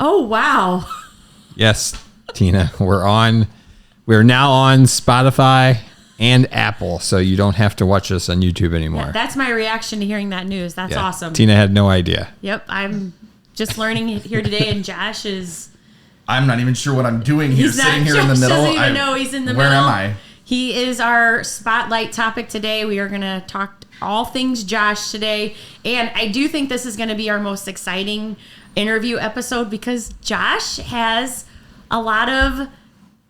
Oh, wow. Yes, Tina, we're now on Spotify and Apple, so you don't have to watch us on YouTube anymore. Yeah, that's my reaction to hearing that news. That's awesome. Tina had no idea. Yep, I'm just learning here today, and Josh is... I'm not even sure what I'm doing here, sitting here in the Josh middle. doesn't even know he's in the middle. Where am I? He is our spotlight topic today. We are going to talk all things Josh today, and I do think this is going to be our most exciting interview episode because Josh has a lot of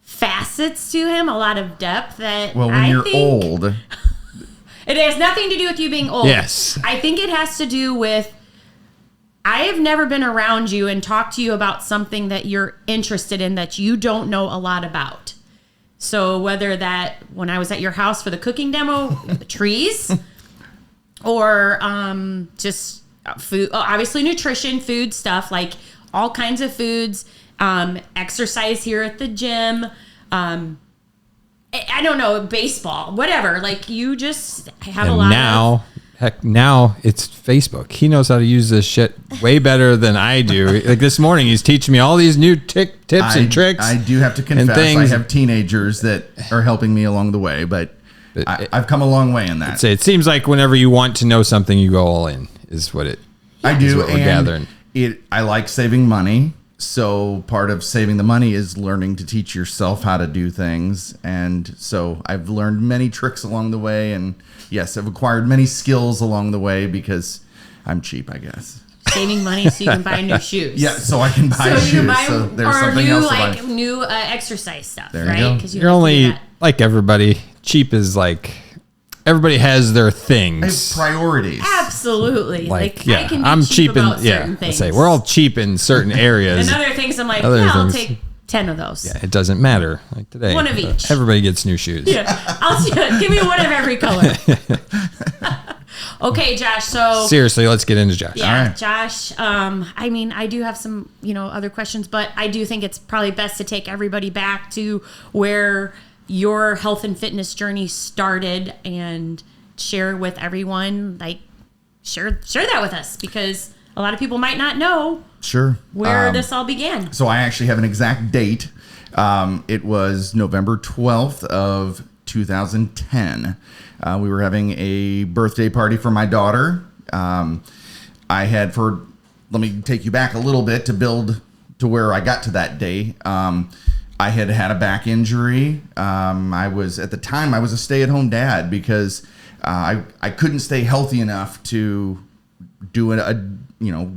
facets to him, a lot of depth that when you're old. It has nothing to do with you being old. Yes. I think it has to do with I have never been around you and talked to you about something that you're interested in that you don't know a lot about. So whether that when I was at your house for the cooking demo, the trees, or just food, obviously nutrition, food stuff, like all kinds of foods, exercise here at the gym, I don't know, baseball, whatever. Like you just have a lot of... Now it's Facebook. He knows how to use this shit way better than I do. Like this morning, he's teaching me all these new tips and tricks. I do have to confess, I have teenagers that are helping me along the way, but I've come a long way in that. It seems like whenever you want to know something, you go all in. Is what I do. What we're gathering. I like saving money. So part of saving the money is learning to teach yourself how to do things. And so I've learned many tricks along the way. And yes, I've acquired many skills along the way because I'm cheap, I guess. Saving money so you can buy new shoes. Yeah, so I can buy shoes. So there's something else to buy. New exercise stuff, there right? Because you're only, like everybody, cheap is like... Everybody has their things. I have priorities. Absolutely. I can be cheap about in certain things. Say we're all cheap in certain areas. And other things I'm like, I'll take 10 of those. Yeah, it doesn't matter. Like today, one of each. Everybody gets new shoes. Yeah, give me one of every color. Okay, Josh. So seriously, let's get into Josh. Yeah, right. Josh. I mean, I do have some, other questions, but I do think it's probably best to take everybody back to where your health and fitness journey started and share with everyone, like share that with us because a lot of people might not know where this all began. So I actually have an exact date. It was November 12th of 2010. We were having a birthday party for my daughter. Let me take you back a little bit to build to where I got to that day. I had a back injury. I was a stay-at-home dad because I couldn't stay healthy enough to do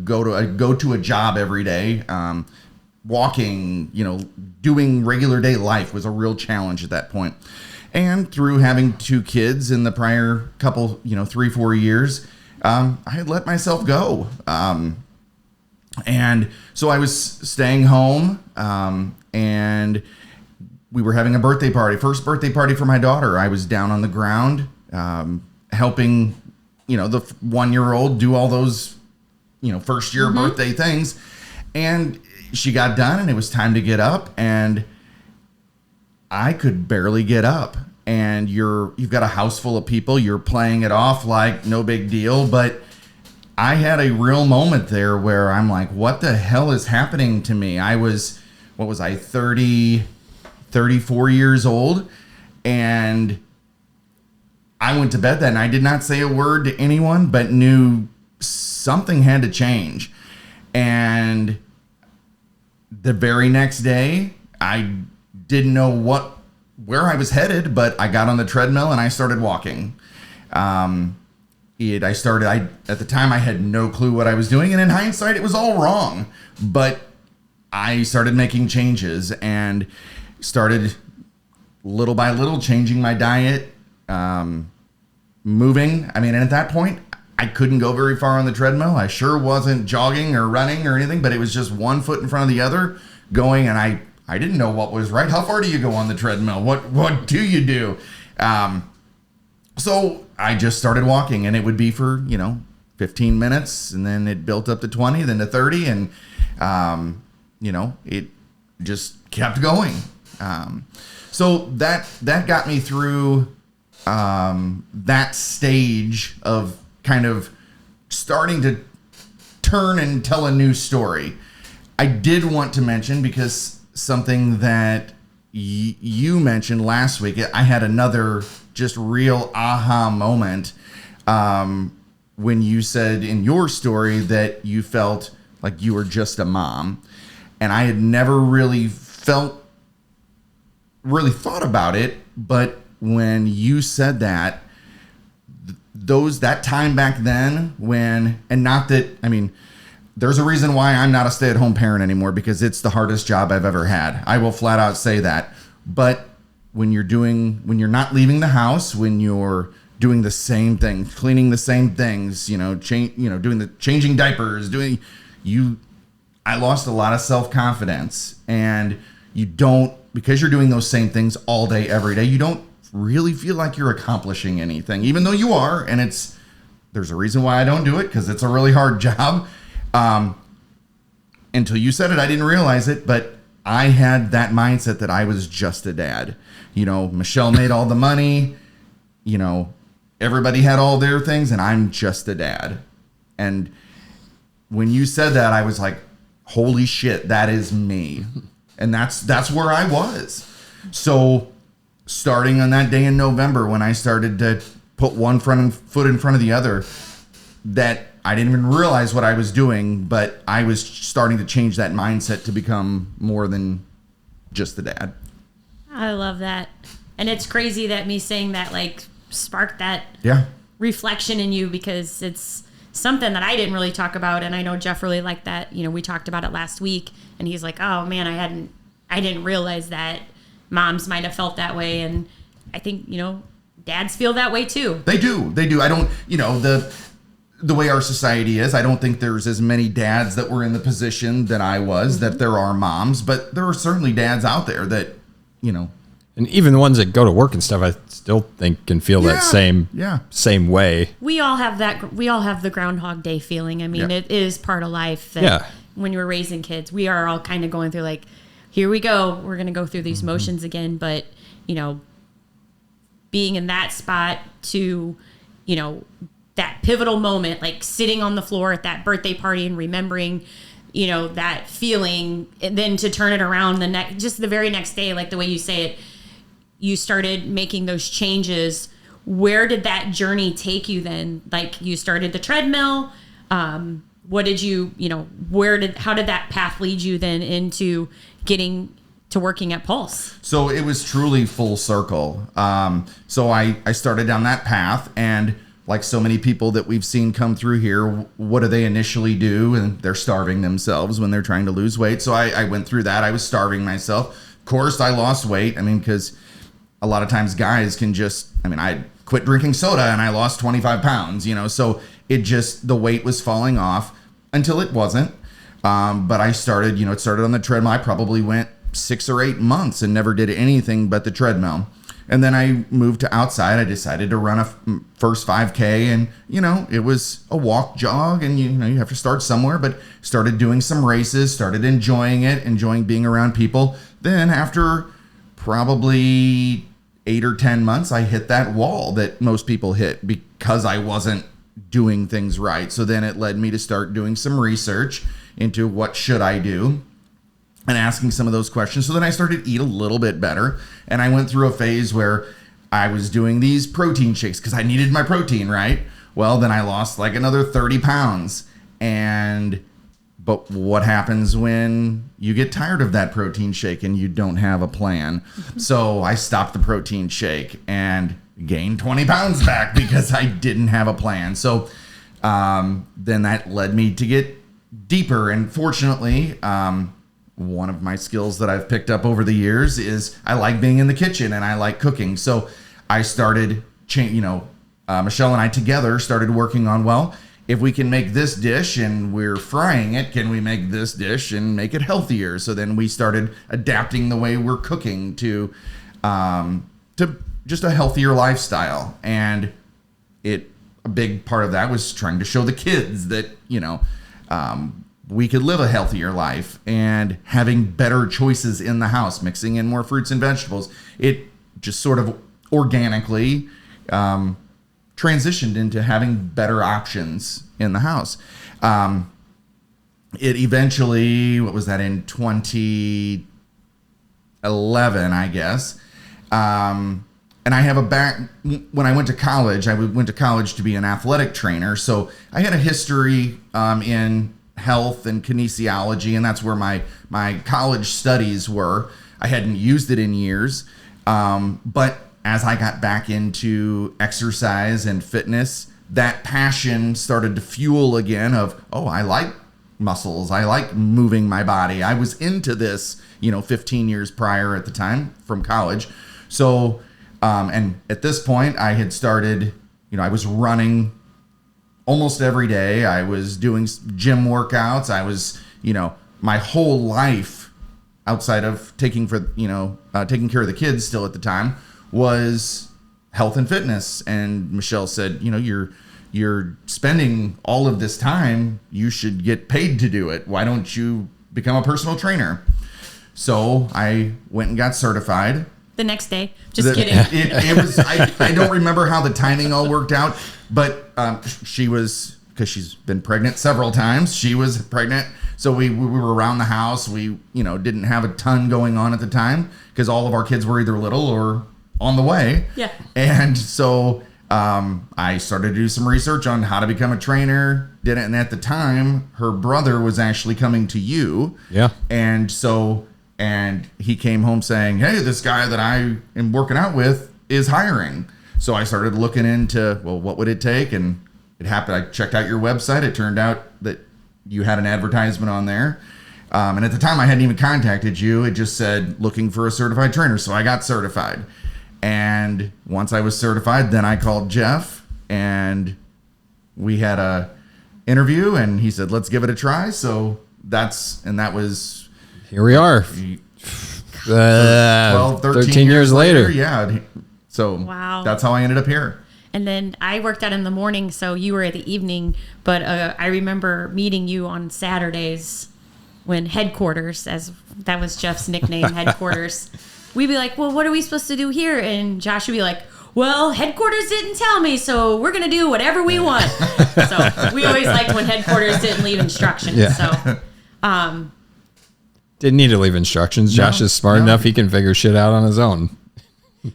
go to a job every day. Walking, doing regular day life was a real challenge at that point. And through having two kids in the prior couple, 3-4 years, I had let myself go. And so I was staying home, and we were having a birthday party, first birthday party for my daughter. I was down on the ground, helping, the 1-year-old do all those, first year birthday things. And she got done and it was time to get up and I could barely get up. And you've got a house full of people. You're playing it off like no big deal, but I had a real moment there where I'm like, what the hell is happening to me? I was, 34 years old. And I went to bed that night. I did not say a word to anyone, but knew something had to change. And the very next day, I didn't know where I was headed, but I got on the treadmill and I started walking. At the time I had no clue what I was doing, and in hindsight it was all wrong, but I started making changes and started little by little changing my diet, moving. I mean, and at that point I couldn't go very far on the treadmill. I sure wasn't jogging or running or anything, but it was just one foot in front of the other going, and I didn't know what was right. How far do you go on the treadmill? What do you do? So I just started walking, and it would be for, 15 minutes, and then it built up to 20, then to 30, and, it just kept going. So that got me through that stage of kind of starting to turn and tell a new story. I did want to mention, because something that you mentioned last week, I had another just real aha moment when you said in your story that you felt like you were just a mom. And I had never really thought about it. But when you said that, that time back then and not that, I mean, there's a reason why I'm not a stay-at-home parent anymore, because it's the hardest job I've ever had. I will flat out say that. But when you're not leaving the house, when you're doing the same thing, cleaning the same things, doing the changing diapers, I lost a lot of self-confidence. And because you're doing those same things all day, every day, you don't really feel like you're accomplishing anything, even though you are. And there's a reason why I don't do it, because it's a really hard job. Until you said it, I didn't realize it, but I had that mindset that I was just a dad. Michelle made all the money, everybody had all their things, and I'm just a dad. And when you said that, I was like, holy shit, that is me. And that's where I was. So starting on that day in November, when I started to put one foot in front of the other, that I didn't even realize what I was doing, but I was starting to change that mindset to become more than just the dad. I love that. And it's crazy that me saying that sparked that reflection in you, because it's something that I didn't really talk about. And I know Jeff really liked that. We talked about it last week, and he's like, oh man, I didn't realize that moms might have felt that way. And I think, dads feel that way too. They do. I don't, the way our society is, I don't think there's as many dads that were in the position that I was, that there are moms, but there are certainly dads out there that, And even the ones that go to work and stuff, I still think can feel that same way. We all have that. We all have the Groundhog Day feeling. I mean, it is part of life that when you're raising kids, we are all kind of going through here we go. We're going to go through these motions again. But, being in that spot to, that pivotal moment, sitting on the floor at that birthday party and remembering, that feeling, and then to turn it around the very next day, the way you say it, you started making those changes. Where did that journey take you then? You started the treadmill. What did how did that path lead you then into getting to working at Pulse? So it was truly full circle. So I started down that path, and like so many people that we've seen come through here, what do they initially do? And they're starving themselves when they're trying to lose weight. So I went through that. I was starving myself. Of course, I lost weight. Because a lot of times guys can I quit drinking soda and I lost 25 pounds, so the weight was falling off until it wasn't. But I started, it started on the treadmill. I probably went 6 or 8 months and never did anything but the treadmill. And then I moved to outside. I decided to run a first 5K, and, it was a walk, jog, and, you have to start somewhere, but started doing some races, started enjoying it, enjoying being around people. Then after probably 8 or 10 months, I hit that wall that most people hit because I wasn't doing things right. So then it led me to start doing some research into what should I do, and asking some of those questions. So then I started to eat a little bit better. And I went through a phase where I was doing these protein shakes because I needed my protein, right? Well, then I lost another 30 pounds. But what happens when you get tired of that protein shake and you don't have a plan? So I stopped the protein shake and gained 20 pounds back because I didn't have a plan. So then that led me to get deeper. And fortunately, one of my skills that I've picked up over the years is I like being in the kitchen and I like cooking. So I started, Michelle and I together started working on, if we can make this dish and we're frying it, can we make this dish and make it healthier? So then we started adapting the way we're cooking to just a healthier lifestyle. And a big part of that was trying to show the kids that, we could live a healthier life, and having better choices in the house, mixing in more fruits and vegetables. It just sort of organically transitioned into having better options in the house. it eventually, what was that, in 2011, I guess. And I have when I went to college, I went to college to be an athletic trainer. So I had a history in health and kinesiology, and that's where my college studies were. I hadn't used it in years. But as I got back into exercise and fitness, that passion started to fuel again of, I like muscles. I like moving my body. I was into this, 15 years prior at the time from college. So, and at this point I had started, I was running almost every day. I was doing gym workouts. I was, my whole life outside of taking care of the kids still at the time was health and fitness. And Michelle said, you're spending all of this time, you should get paid to do it. Why don't you become a personal trainer? So I went and got certified. The next day. Just kidding. It was, I don't remember how the timing all worked out, but she was, because she's been pregnant several times, she was pregnant. So we were around the house. We, didn't have a ton going on at the time because all of our kids were either little or on the way. Yeah. And so I started to do some research on how to become a trainer. Did it. And at the time, her brother was actually coming to you. Yeah. And so... And he came home saying, hey, this guy that I am working out with is hiring. So I started looking into, what would it take? And it happened. I checked out your website. It turned out that you had an advertisement on there. And at the time I hadn't even contacted you. It just said looking for a certified trainer. So I got certified. And once I was certified, then I called Jeff and we had a interview and he said, let's give it a try. So that was... Here we are. 12, 13 years later. Yeah. So wow. That's how I ended up here. And then I worked out in the morning, so you were at the evening. But I remember meeting you on Saturdays when headquarters, as that was Jeff's nickname, headquarters. We'd be like, well, what are we supposed to do here? And Josh would be like, well, headquarters didn't tell me, so we're going to do whatever we want. So we always liked when headquarters didn't leave instructions. Yeah. So, didn't need to leave instructions. Josh is smart enough; he can figure shit out on his own.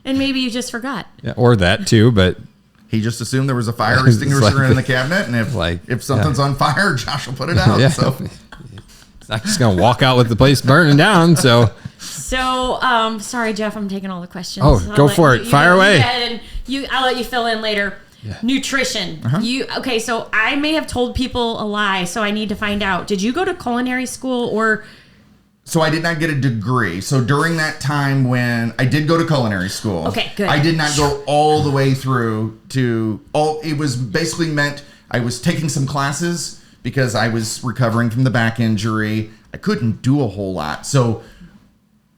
And maybe you just forgot. Yeah, or that too, but he just assumed there was a fire extinguisher in the cabinet, and if something's on fire, Josh will put it out. Yeah. So it's not just gonna walk out with the place burning down. So, sorry, Jeff, I'm taking all the questions. Oh, go for it. Fire away. And I'll let you fill in later. Yeah. Nutrition. Okay, so I may have told people a lie, so I need to find out. Did you go to culinary school or? So I did not get a degree. So during that time when I did go to culinary school, okay, good. I did not go all the way through it was basically meant I was taking some classes because I was recovering from the back injury. I couldn't do a whole lot. So,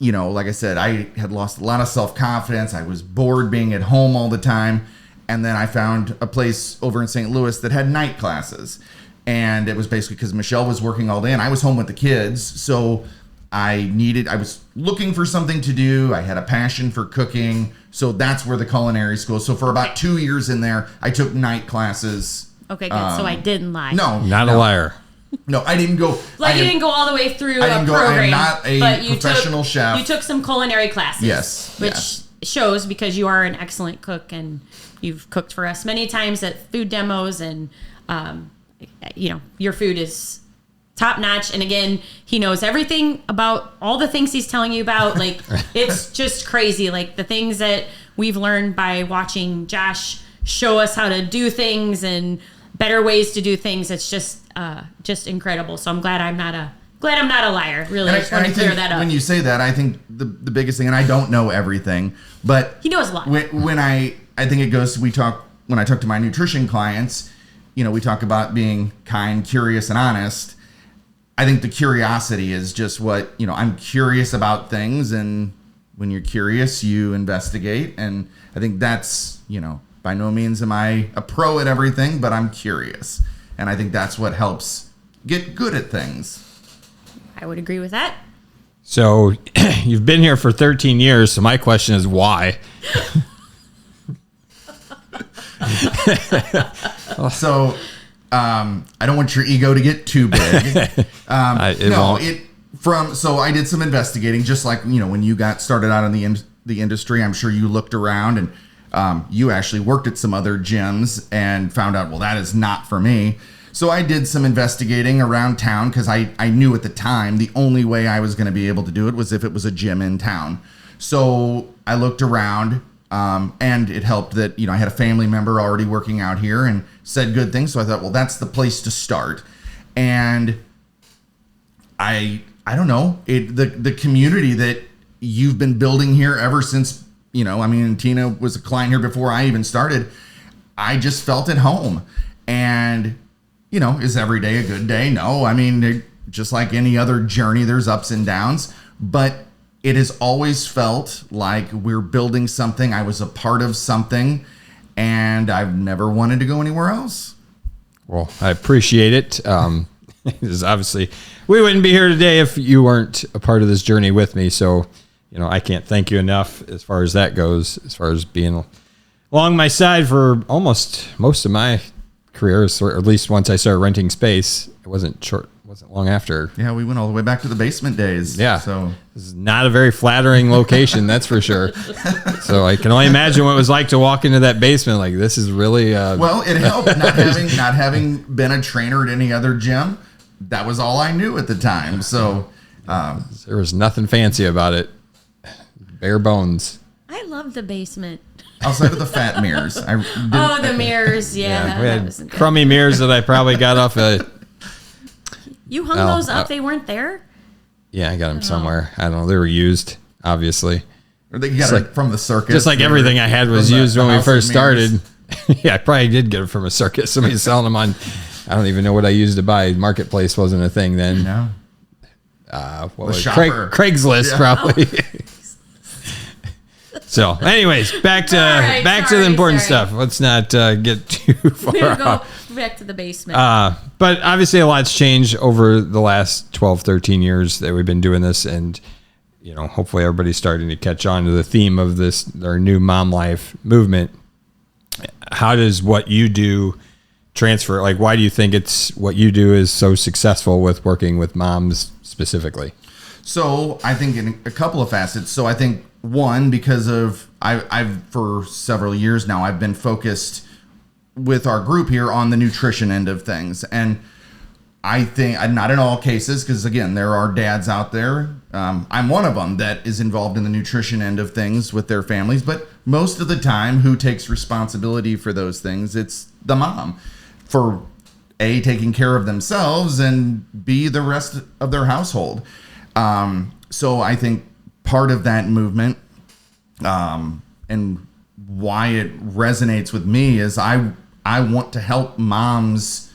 like I said, I had lost a lot of self-confidence. I was bored being at home all the time. And then I found a place over in St. Louis that had night classes. And it was basically because Michelle was working all day and I was home with the kids. So I was looking for something to do. I had a passion for cooking. So that's where the culinary school. So for about 2 years in there, I took night classes. Okay, good. So I didn't lie. No. Not a liar. No, I didn't go. You didn't go all the way through a program. I am not a professional chef. You took some culinary classes. Yes. Which shows because you are an excellent cook and you've cooked for us many times at food demos and, your food is top notch. And again, he knows everything about all the things he's telling you about. Like, it's just crazy. Like the things that we've learned by watching Josh show us how to do things and better ways to do things. It's just incredible. So I'm glad I'm not a liar. Really, I just want to clear that up. When you say that, I think the biggest thing, and I don't know everything, but he knows a lot. When I think it goes, when I talk to my nutrition clients, we talk about being kind, curious, and honest. I think the curiosity is just what, I'm curious about things. And when you're curious, you investigate. And I think that's, by no means am I a pro at everything, but I'm curious. And I think that's what helps get good at things. I would agree with that. So you've been here for 13 years. So my question is why? So I don't want your ego to get too big. So I did some investigating, just like, when you got started out in the industry, I'm sure you looked around and you actually worked at some other gyms and found out, well, that is not for me. So I did some investigating around town because I knew at the time the only way I was going to be able to do it was if it was a gym in town. So I looked around, and it helped that, I had a family member already working out here and said good things. So I thought, well, that's the place to start. And I don't know, the community that you've been building here ever since, Tina was a client here before I even started. I just felt at home. And, is every day a good day? No. Just like any other journey, there's ups and downs. But it has always felt like we're building something. I was a part of something, and I've never wanted to go anywhere else. Well, I appreciate it. Because obviously we wouldn't be here today if you weren't a part of this journey with me. So, I can't thank you enough as far as that goes, as far as being along my side for almost most of my career, or at least once I started renting space. It wasn't long after. Yeah, we went all the way back to the basement days. Yeah. So this is not a very flattering location, that's for sure. So I can only imagine what it was like to walk into that basement. Like, this is really well, it helped not having been a trainer at any other gym. That was all I knew at the time. So there was nothing fancy about it. Bare bones. I love the basement. Outside of the fat mirrors. The mirrors. Yeah. We had crummy mirrors that I probably got off You hung those up? They weren't there? Yeah, I got them somewhere. I don't know. They were used, obviously. Or you got it from the circus. Just like everything I had was used when we first started. Yeah, I probably did get it from a circus. Somebody's selling them on, I don't even know what I used to buy. Marketplace wasn't a thing then. No. What was Craigslist, probably. So, anyways, back to the important stuff. Let's not get too far. We're go back to the basement. But obviously, a lot's changed over the last 12, 13 years that we've been doing this, and hopefully, everybody's starting to catch on to the theme of our new mom life movement. How does what you do transfer? Like, why do you think it's what you do is so successful with working with moms specifically? So, I think in a couple of facets. So, I think one, because of I've for several years now, I've been focused with our group here on the nutrition end of things. And I think, not in all cases, because again, there are dads out there. I'm one of them that is involved in the nutrition end of things with their families. But most of the time, who takes responsibility for those things? It's the mom, for A, taking care of themselves, and B, the rest of their household. So I think part of that movement, and why it resonates with me, is I want to help moms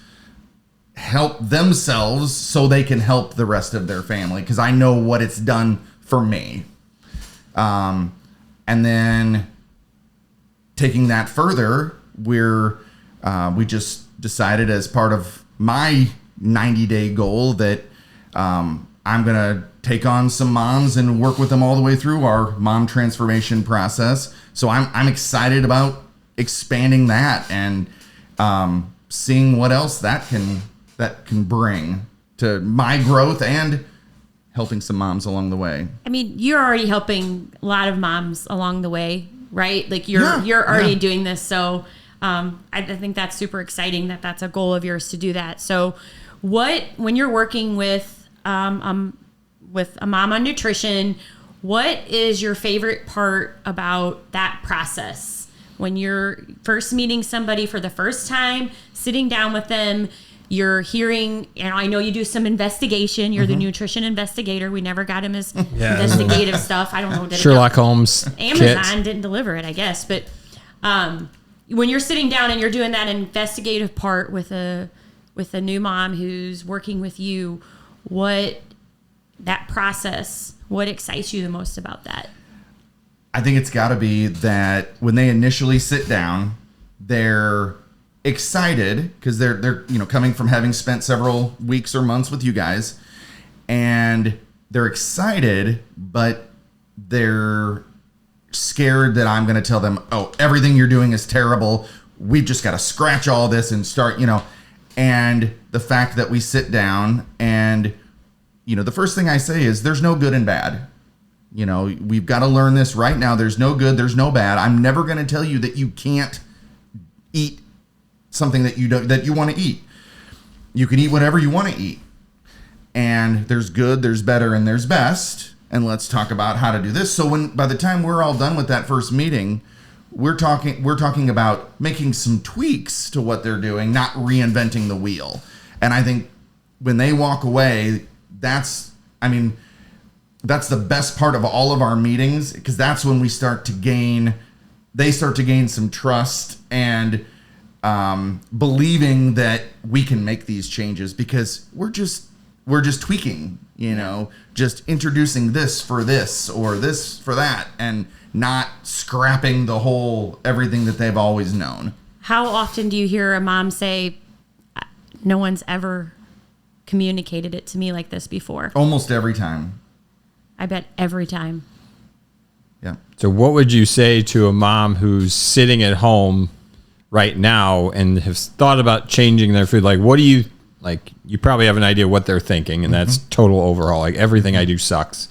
help themselves so they can help the rest of their family, because I know what it's done for me. And then taking that further, we just decided as part of my 90-day goal that I'm going to take on some moms and work with them all the way through our mom transformation process. So I'm excited about expanding that and seeing what else that can bring to my growth and helping some moms along the way. I mean, you're already helping a lot of moms along the way, right? Like you're already doing this. So I think that's super exciting that that's a goal of yours to do that. So when you're working with a mom on nutrition, what is your favorite part about that process? When you're first meeting somebody for the first time, sitting down with them, you're hearing, I know you do some investigation. You're the nutrition investigator. We never got him as investigative stuff. I don't know. Sherlock Holmes. Amazon didn't deliver it, I guess. But when you're sitting down and you're doing that investigative part with a new mom who's working with you, what excites you the most about that? I think it's got to be that when they initially sit down, they're excited because they're coming from having spent several weeks or months with you guys, and they're excited, but they're scared that I'm going to tell them, oh, everything you're doing is terrible. We've just got to scratch all this and start, And the fact that we sit down and, the first thing I say is there's no good and bad. We've got to learn this right now. There's no good, there's no bad. I'm never going to tell you that you can't eat something that you want to eat. You can eat whatever you want to eat. And there's good, there's better, and there's best. And let's talk about how to do this. So by the time we're all done with that first meeting, we're talking about making some tweaks to what they're doing, not reinventing the wheel. And I think when they walk away, that's the best part of all of our meetings, because that's when they start to gain some trust and believing that we can make these changes, because we're just tweaking, just introducing this for this or this for that, and not scrapping the whole everything that they've always known. How often do you hear a mom say, no one's ever communicated it to me like this before? Almost every time. I bet every time. Yeah. So what would you say to a mom who's sitting at home right now and has thought about changing their food? Like, what do you, like, you probably have an idea what they're thinking, and that's total overhaul. Like, everything I do sucks,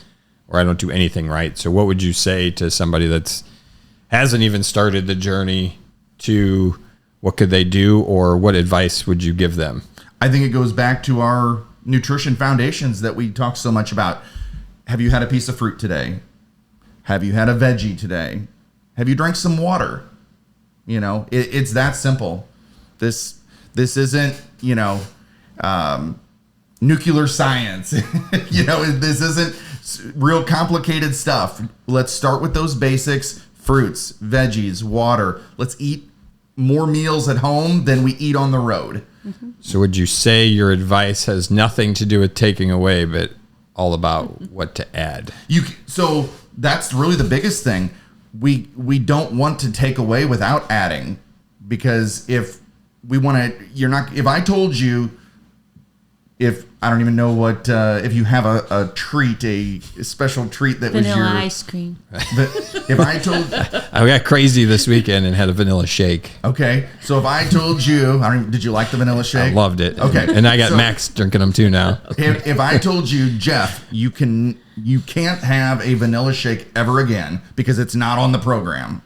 or I don't do anything right. So what would you say to somebody that's hasn't even started the journey to what could they do, or what advice would you give them? I think it goes back to our nutrition foundations that we talk so much about. Have you had a piece of fruit today? Have you had a veggie today? Have you drank some water? It's that simple. This isn't, nuclear science. This isn't real complicated stuff. Let's start with those basics: fruits, veggies, water. Let's eat more meals at home than we eat on the road. Mm-hmm. So would you say your advice has nothing to do with taking away, but all about what to add? So that's really the biggest thing. We don't want to take away without adding, because if we want to, if I told you, if I don't even know what, if you have a treat, a special treat that vanilla was your ice cream. If I told, I got crazy this weekend and had a vanilla shake. okay, so if I told you, did you like the vanilla shake? I loved it. Okay. And I got Max drinking them too now. If I told you, Jeff, you can't have a vanilla shake ever again because it's not on the program.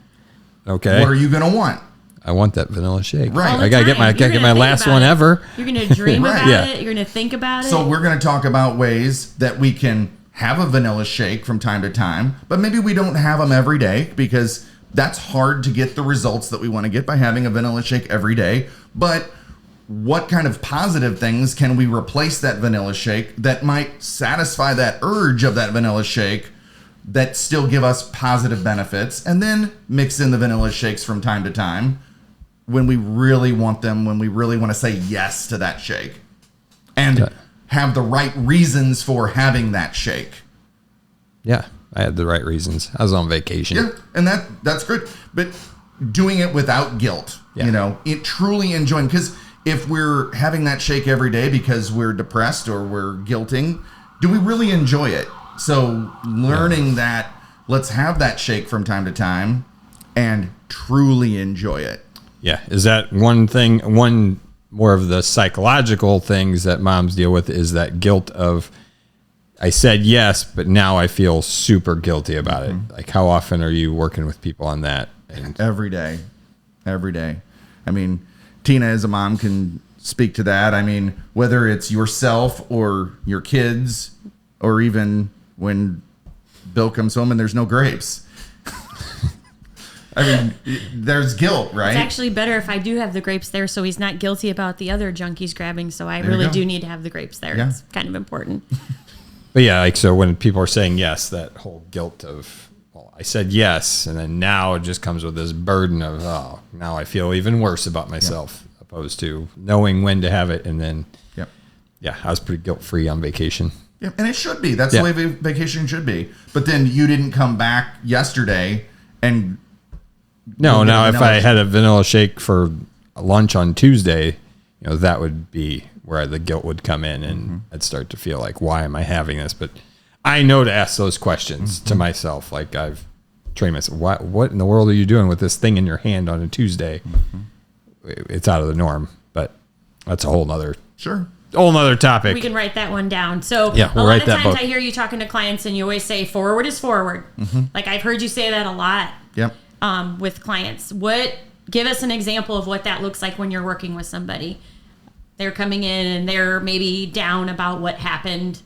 Okay. What are you gonna want? I want that vanilla shake. Right. All the I gotta get time. my last one ever. You're gonna dream Right. about Yeah. it. You're gonna think about it. So we're going to talk about ways that we can have a vanilla shake from time to time, but maybe we don't have them every day, because that's hard to get the results that we want to get by having a vanilla shake every day. But what kind of positive things can we replace that vanilla shake that might satisfy that urge of that vanilla shake, that still give us positive benefits, and then mix in the vanilla shakes from time to time when we really want them, when we really want to say yes to that shake, and Okay. have the right reasons for having that shake. Yeah, I had the right reasons. I was on vacation. Yeah, and that's good. But doing it without guilt, Yeah. it truly enjoying, because if we're having that shake every day because we're depressed or we're guilting, do we really enjoy it? So learning that, let's have that shake from time to time and truly enjoy it. Yeah. Is that one more of the psychological things that moms deal with, is that guilt of, I said yes, but now I feel super guilty about it. Like, how often are you working with people on that? And Every day. I mean, Tina as a mom can speak to that. I mean, whether it's yourself or your kids, or even when Bill comes home and there's no grapes. I mean, there's guilt, right? It's actually better if I do have the grapes there, so he's not guilty about the other junk he's grabbing. So I There you really go. do need to have the grapes there. Yeah. It's kind of important. But yeah, like, so when people are saying yes, that whole guilt of, well, I said yes, and then now it just comes with this burden of, oh, now I feel even worse about myself, opposed to knowing when to have it. And then, Yep. yeah, I was pretty guilt-free on vacation. Yeah, and it should be. That's Yeah. the way vacation should be. But then you didn't come back yesterday and No, Go get now a if vanilla I shake. had a vanilla shake for lunch on Tuesday, that would be where the guilt would come in, and I'd start to feel like, why am I having this? But I know to ask those questions to myself. Like, I've trained myself. What in the world are you doing with this thing in your hand on a Tuesday? It's out of the norm, but That's a whole nother topic. We can write that one down. So yeah, we'll a lot write of that times book. I hear you talking to clients and you always say forward is forward. Like I've heard you say that a lot. Yep. With clients. Give us an example of what that looks like when you're working with somebody. They're coming in and they're maybe down about what happened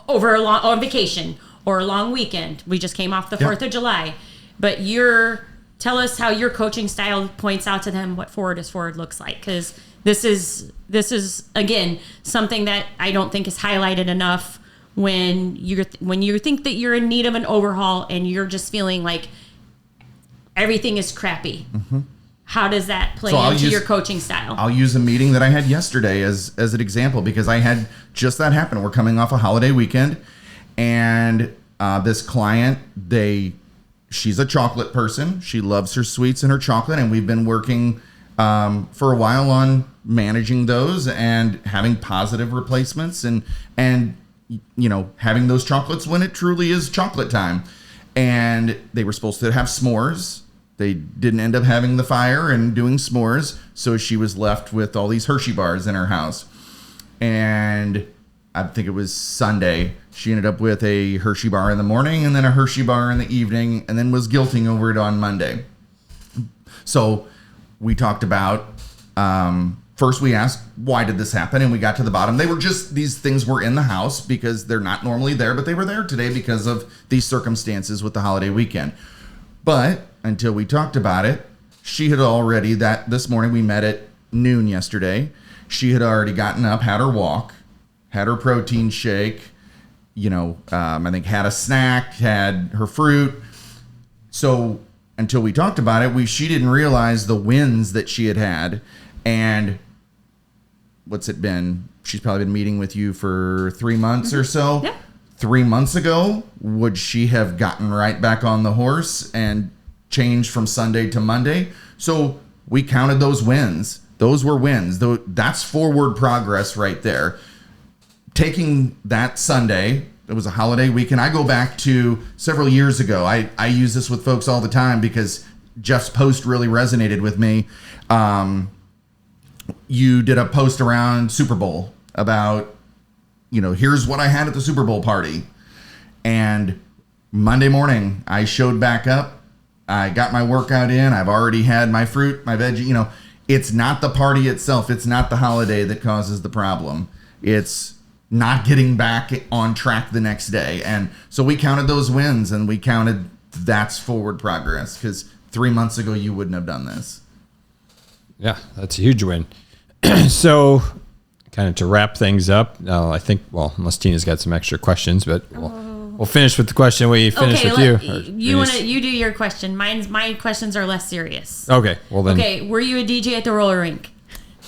over on vacation or a long weekend. We just came off the 4th of July. But tell us how your coaching style points out to them what forward is forward looks like. Because this is again something that I don't think is highlighted enough when you think that you're in need of an overhaul and you're just feeling like everything is crappy. How does that play into your coaching style? I'll use a meeting that I had yesterday as an example because I had just that happen. We're coming off a holiday weekend, and this client, she's a chocolate person. She loves her sweets and her chocolate, and we've been working for a while on managing those and having positive replacements and having those chocolates when it truly is chocolate time. And they were supposed to have s'mores. They didn't end up having the fire and doing s'mores, so she was left with all these Hershey bars in her house. And I think it was Sunday, she ended up with a Hershey bar in the morning and then a Hershey bar in the evening, and then was guilting over it on Monday. So we talked about, first we asked, why did this happen? And we got to the bottom. These things were in the house because they're not normally there, but they were there today because of these circumstances with the holiday weekend. But until we talked about it, she had already, this morning, we met at noon yesterday. She had already gotten up, had her walk, had her protein shake, I think had a snack, had her fruit. So until we talked about it, she didn't realize the wins that she had. And what's it been? She's probably been meeting with you for 3 months or so. Yep. 3 months ago, would she have gotten right back on the horse and changed from Sunday to Monday? So we counted those wins. Those were wins. That's forward progress right there. Taking that Sunday, it was a holiday weekend. I go back to several years ago. I use this with folks all the time because Jeff's post really resonated with me. You did a post around Super Bowl about, here's what I had at the Super Bowl party. And Monday morning, I showed back up. I got my workout in. I've already had my fruit, my veggie. It's not the party itself. It's not the holiday that causes the problem. It's not getting back on track the next day. And so we counted those wins, and we counted that's forward progress, because 3 months ago, you wouldn't have done this. Yeah, that's a huge win. So kind of to wrap things up, I think, unless Tina's got some extra questions, but we'll finish with the question. We finish with you. You do your question. My questions are less serious. Okay, well then. Okay, were you a DJ at the roller rink?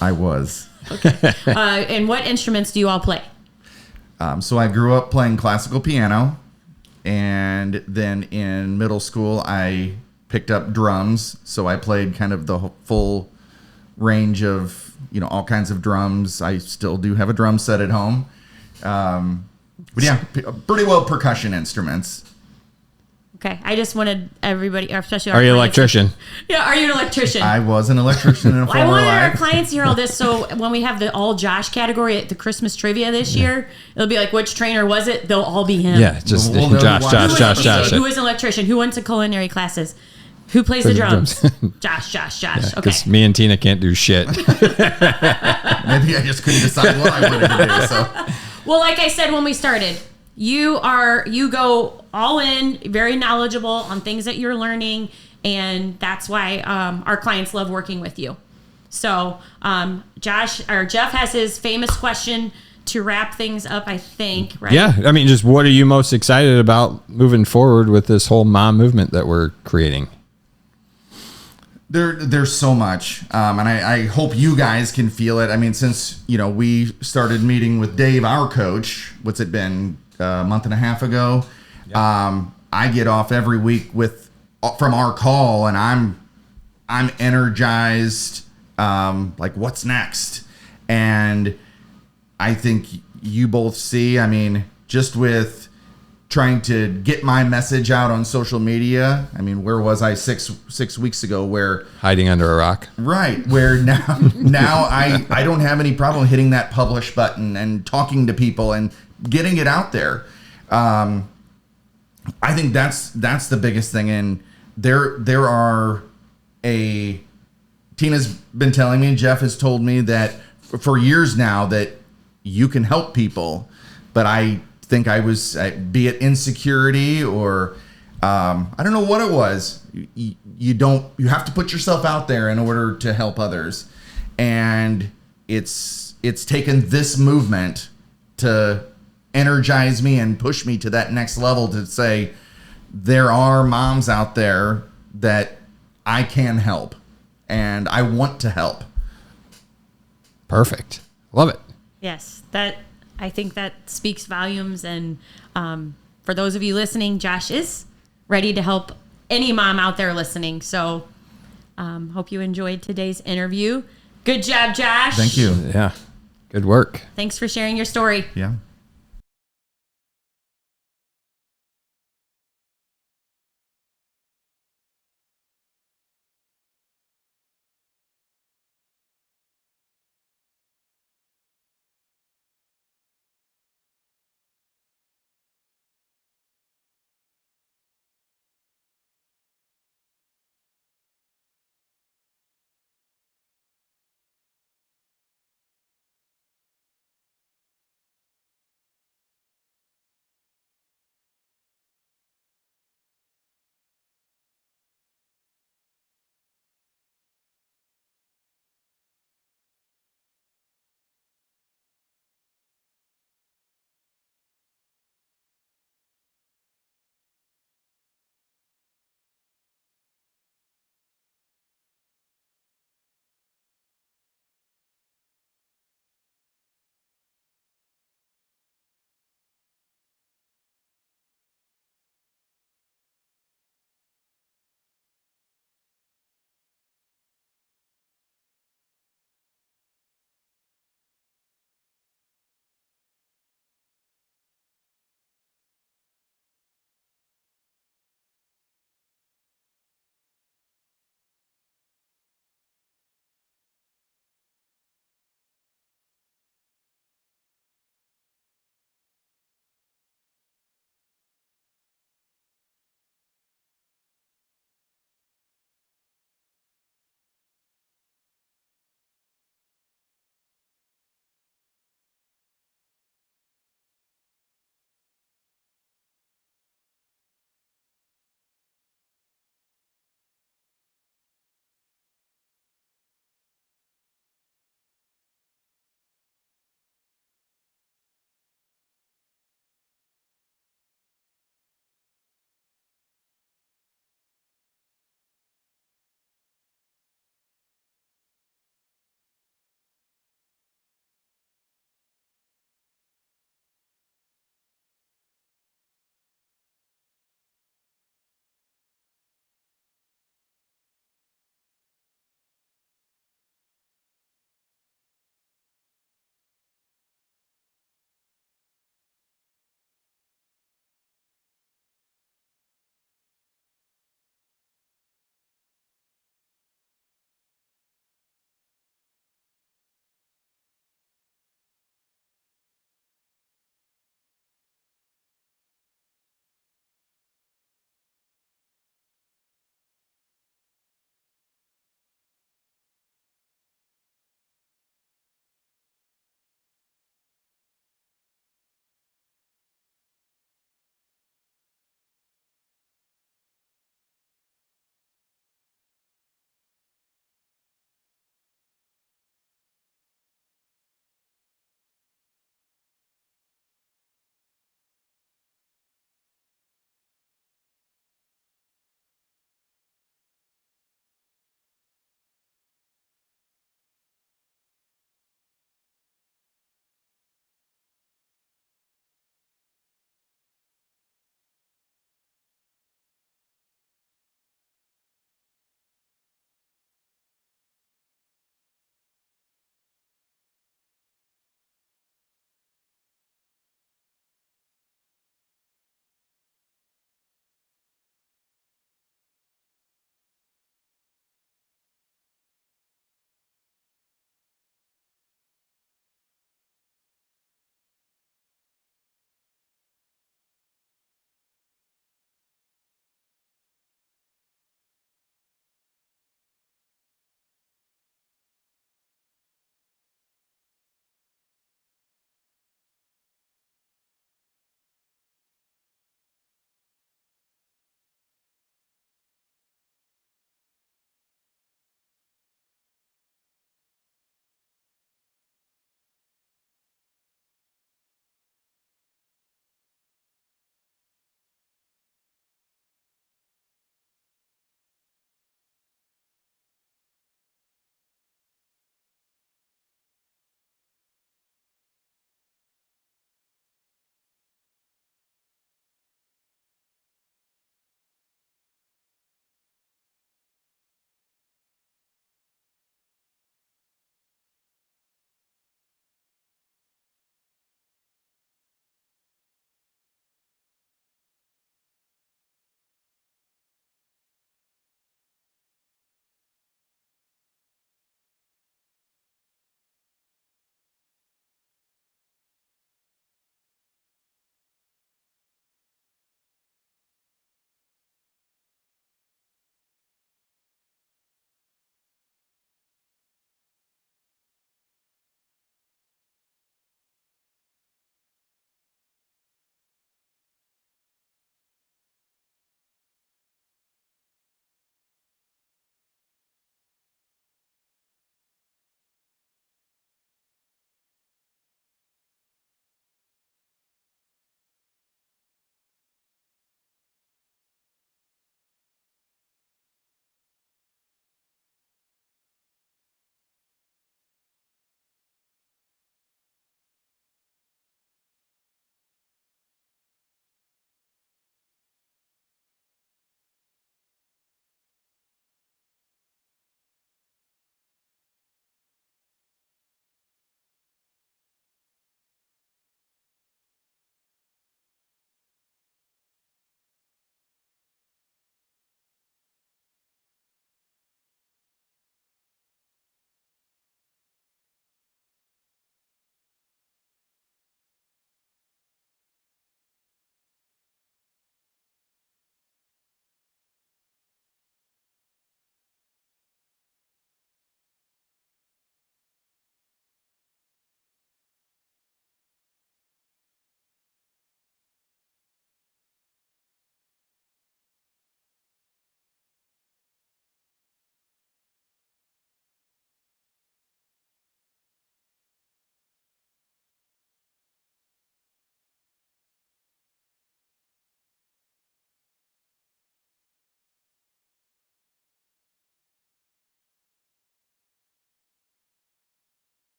I was. Okay. And what instruments do you all play? So I grew up playing classical piano, and then in middle school I picked up drums. So I played kind of the full range of, all kinds of drums. I still do have a drum set at home. But yeah, pretty well percussion instruments. Okay, I just wanted everybody, especially are you an electrician? Yeah, are you an electrician? I was an electrician in a former life. I wanted our clients to hear all this, so when we have the all Josh category at the Christmas trivia this year, it'll be like, which trainer was it? They'll all be him. Yeah, just We'll Josh. Who is an electrician? Who went to culinary classes? Who plays the drums? Josh. Yeah, okay. Because me and Tina can't do shit. Maybe I just couldn't decide what I wanted to do. So, well, like I said when we started, you go all in, very knowledgeable on things that you're learning, and that's why our clients love working with you. So, Jeff has his famous question to wrap things up, I think, right? Yeah, I mean, just what are you most excited about moving forward with this whole mom movement that we're creating? There's so much, and I hope you guys can feel it. I mean, since we started meeting with Dave, our coach, what's it been, a month and a half ago? Yep. I get off every week from our call, and I'm energized. Like, what's next? And I think you both see. I mean, just with trying to get my message out on social media. I mean, where was I six weeks ago? Where Hiding under a rock. right, where now I don't have any problem hitting that publish button and talking to people and getting it out there. I think that's the biggest thing. And there are Tina's been telling me, Jeff has told me that for years now that you can help people, but I think I was, be it insecurity or I don't know what it was. You have to put yourself out there in order to help others, and it's taken this movement to energize me and push me to that next level to say there are moms out there that I can help and I want to help. Perfect. Love it. Yes, I think that speaks volumes. And for those of you listening, Josh is ready to help any mom out there listening. So hope you enjoyed today's interview. Good job, Josh. Thank you. Yeah. Good work. Thanks for sharing your story. Yeah.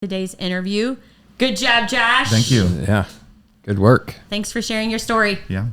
today's interview. Good job, Josh. Thank you. Yeah. Good work. Thanks for sharing your story. Yeah.